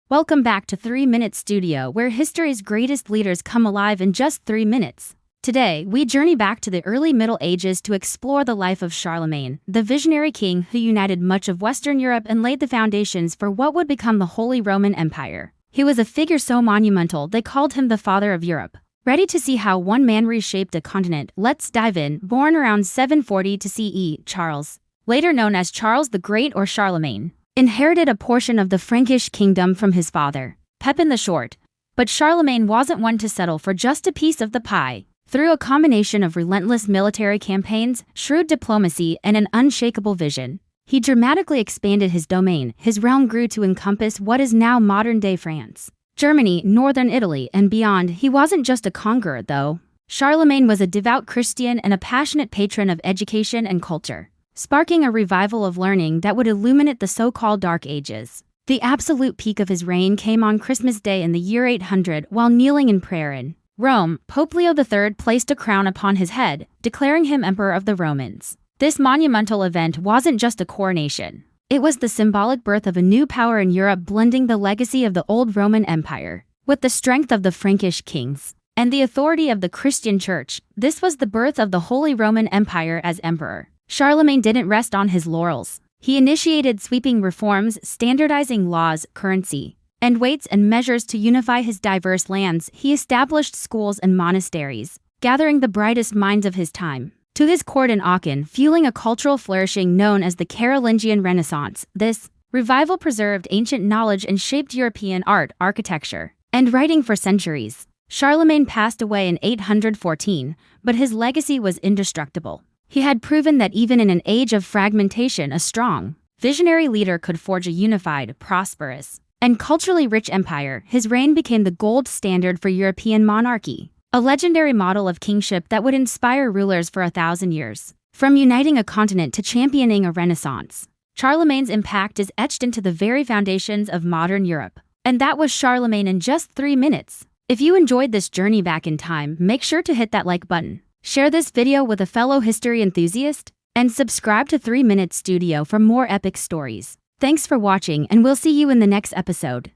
Welcome back to 3 Minute Studio, where history's greatest leaders come alive in just 3 minutes. Today, we journey back to the early Middle Ages to explore the life of Charlemagne, the visionary king who united much of Western Europe and laid the foundations for what would become the Holy Roman Empire. He was a figure so monumental they called him the Father of Europe. Ready to see how one man reshaped a continent? Let's dive in. Born around 740 to CE, Charles, later known as Charles the Great or Charlemagne, inherited a portion of the Frankish kingdom from his father, Pepin the Short. But Charlemagne wasn't one to settle for just a piece of the pie. Through a combination of relentless military campaigns, shrewd diplomacy, and an unshakable vision, he dramatically expanded his domain. His realm grew to encompass what is now modern-day France, Germany, northern Italy, and beyond. He wasn't just a conqueror, though. Charlemagne was a devout Christian and a passionate patron of education and culture, sparking a revival of learning that would illuminate the so-called Dark Ages. The absolute peak of his reign came on Christmas Day in the year 800 while kneeling in prayer in Rome. Pope Leo III placed a crown upon his head, declaring him Emperor of the Romans. This monumental event wasn't just a coronation. It was the symbolic birth of a new power in Europe, blending the legacy of the old Roman Empire with the strength of the Frankish kings and the authority of the Christian Church. This was the birth of the Holy Roman Empire as emperor. Charlemagne didn't rest on his laurels. He initiated sweeping reforms, standardizing laws, currency, and weights and measures to unify his diverse lands. He established schools and monasteries, gathering the brightest minds of his time to his court in Aachen, fueling a cultural flourishing known as the Carolingian Renaissance. This revival preserved ancient knowledge and shaped European art, architecture, and writing for centuries. Charlemagne passed away in 814, but his legacy was indestructible. He had proven that even in an age of fragmentation, a strong, visionary leader could forge a unified, prosperous, and culturally rich empire. His reign became the gold standard for European monarchy, a legendary model of kingship that would inspire rulers for 1,000 years. From uniting a continent to championing a renaissance, Charlemagne's impact is etched into the very foundations of modern Europe. And that was Charlemagne in just 3 minutes. If you enjoyed this journey back in time, make sure to hit that like button. Share this video with a fellow history enthusiast, and subscribe to 3 Minute Studio for more epic stories. Thanks for watching, and we'll see you in the next episode.